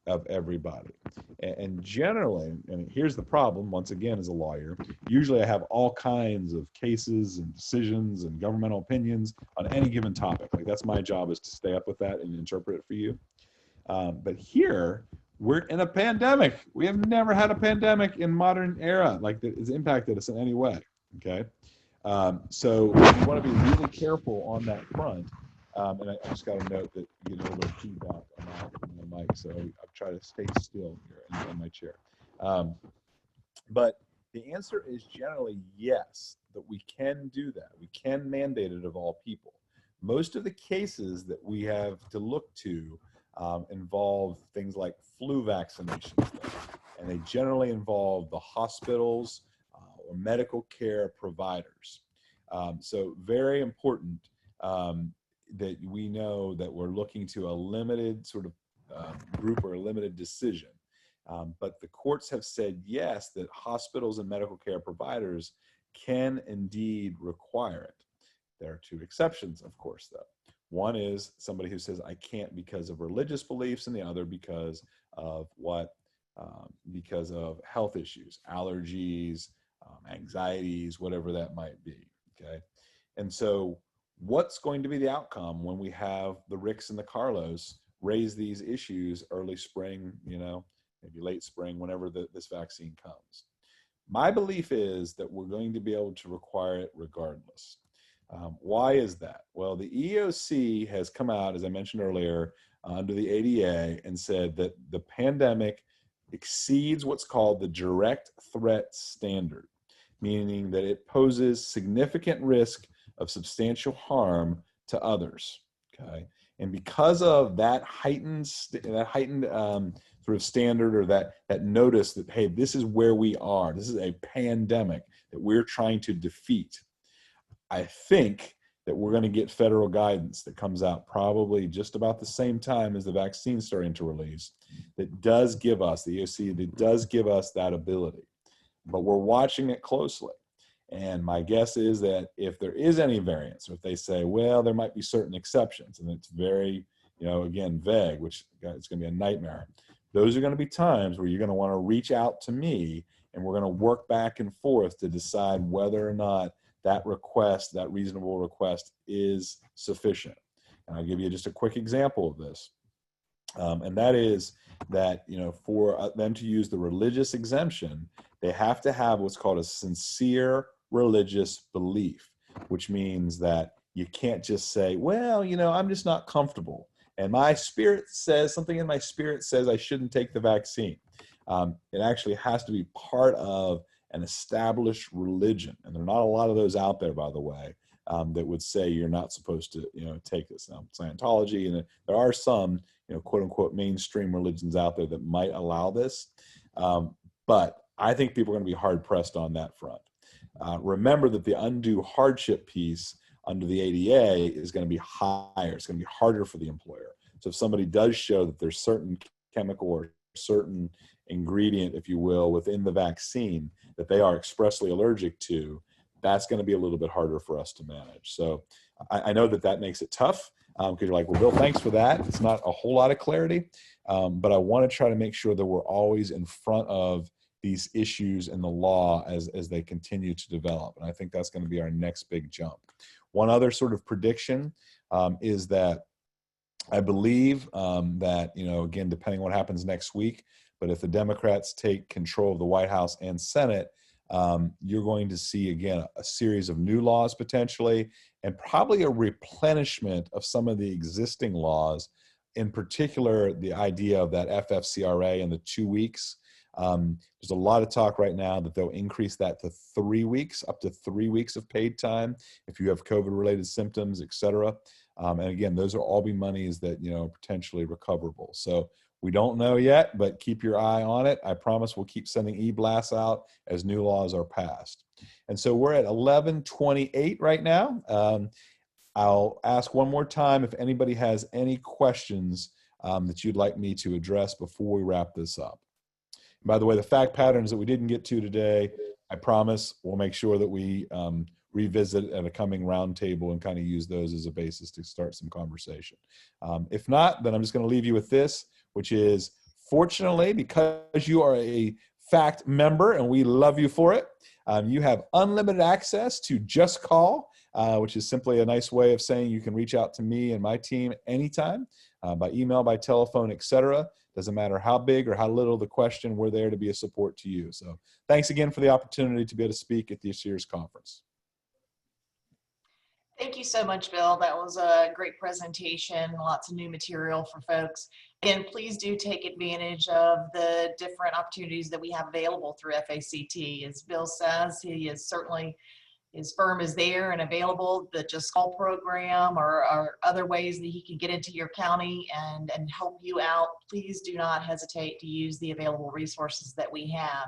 of everybody. And generally, and here's the problem, once again, as a lawyer, usually I have all kinds of cases and decisions and governmental opinions on any given topic. Like that's my job, is to stay up with that and interpret it for you. But here, we're in a pandemic. We have never had a pandemic in modern era like that has impacted us in any way. Okay, so we want to be really careful on that front. And I just got to note that you get a little bit of feedback on my mic, so I've tried to stay still here in my chair. But the answer is generally yes, that we can do that. We can mandate it of all people. Most of the cases that we have to look to involve things like flu vaccinations, and they generally involve the hospitals or medical care providers. So very important that we know that we're looking to a limited sort of group or a limited decision. But the courts have said yes, that hospitals and medical care providers can indeed require it. There are two exceptions, of course, though. One is somebody who says, I can't because of religious beliefs, and the other because of what? Because of health issues, allergies, anxieties, whatever that might be, okay? And so what's going to be the outcome when we have the Ricks and the Carlos raise these issues early spring, maybe late spring, whenever this vaccine comes? My belief is that we're going to be able to require it regardless. Why is that? Well, the EEOC has come out, as I mentioned earlier, under the ADA and said that the pandemic exceeds what's called the direct threat standard, meaning that it poses significant risk of substantial harm to others. Okay, and because of that heightened sort of standard, or that notice that, hey, this is where we are. This is a pandemic that we're trying to defeat. I think that we're going to get federal guidance that comes out probably just about the same time as the vaccine starting to release, that does give us, the EOC, that does give us that ability. But we're watching it closely. And my guess is that if there is any variance, or if they say, well, there might be certain exceptions, and it's very, again, vague, which it's going to be a nightmare. Those are going to be times where you're going to want to reach out to me, and we're going to work back and forth to decide whether or not that request, that reasonable request, is sufficient. And I'll give you just a quick example of this. And that is that, for them to use the religious exemption, they have to have what's called a sincere religious belief, which means that you can't just say, well, I'm just not comfortable. And my spirit says, something in my spirit says I shouldn't take the vaccine. It actually has to be part of an established religion. And there are not a lot of those out there, by the way, that would say you're not supposed to, take this. Now, Scientology, and there are some, quote unquote, mainstream religions out there that might allow this. But I think people are going to be hard pressed on that front. Remember that the undue hardship piece under the ADA is going to be higher. It's going to be harder for the employer. So if somebody does show that there's certain chemical or certain ingredient, if you will, within the vaccine that they are expressly allergic to, that's going to be a little bit harder for us to manage. So I know that makes it tough because you're like, well, Bill, thanks for that. It's not a whole lot of clarity, but I want to try to make sure that we're always in front of these issues in the law as they continue to develop. And I think that's going to be our next big jump. One other sort of prediction is that I believe that, again, depending on what happens next week, but if the Democrats take control of the White House and Senate, you're going to see, again, a series of new laws potentially, and probably a replenishment of some of the existing laws, in particular, the idea of that FFCRA and the 2 weeks. There's a lot of talk right now that they'll increase that to 3 weeks, up to 3 weeks of paid time if you have COVID-related symptoms, et cetera. And again, those will all be monies that, potentially recoverable. So we don't know yet, but keep your eye on it. I promise we'll keep sending e-blasts out as new laws are passed. And so we're at 11:28 right now. I'll ask one more time if anybody has any questions that you'd like me to address before we wrap this up. And by the way, the fact patterns that we didn't get to today, I promise we'll make sure that we revisit at a coming roundtable and kind of use those as a basis to start some conversation. If not, then I'm just going to leave you with this, which is, fortunately, because you are a FACT member and we love you for it, you have unlimited access to Just Call, which is simply a nice way of saying you can reach out to me and my team anytime, by email, by telephone, etc. Doesn't matter how big or how little the question, we're there to be a support to you. So thanks again for the opportunity to be able to speak at this year's conference. Thank you so much, Bill. That was a great presentation, lots of new material for folks. And please do take advantage of the different opportunities that we have available through FACT. As Bill says, he is certainly, his firm is there and available. The Just Call program or other ways that he can get into your county and help you out. Please do not hesitate to use the available resources that we have.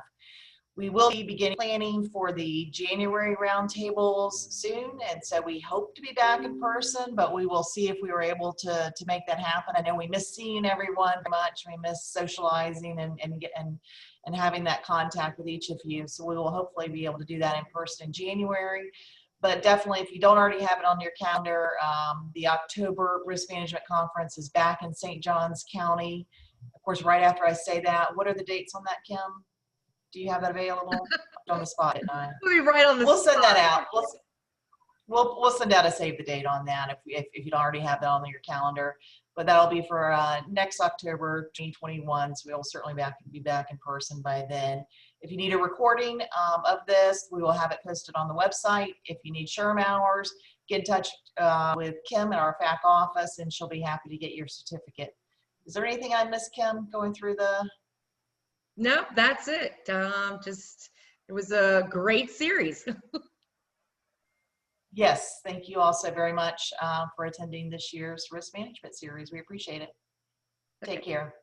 We will be beginning planning for the January roundtables soon, and so we hope to be back in person, but we will see if we were able to make that happen. I know we miss seeing everyone very much. We miss socializing and having that contact with each of you. So we will hopefully be able to do that in person in January. But definitely, if you don't already have it on your calendar, the October Risk Management Conference is back in St. Johns County. Of course, right after I say that, what are the dates on that, Kim? Do you have that available? On the spot at 9. We'll be right on the We'll spot. send that out. We'll send out a save the date on that if you don't already have that on your calendar. But that'll be for next October 2021. So we'll certainly be back in person by then. If you need a recording of this, we will have it posted on the website. If you need SHRM hours, get in touch with Kim at our FAC office, and she'll be happy to get your certificate. Is there anything I missed, Kim, going through the? No, that's it. It was a great series. Yes, thank you also very much for attending this year's risk management series. We appreciate it. Take care.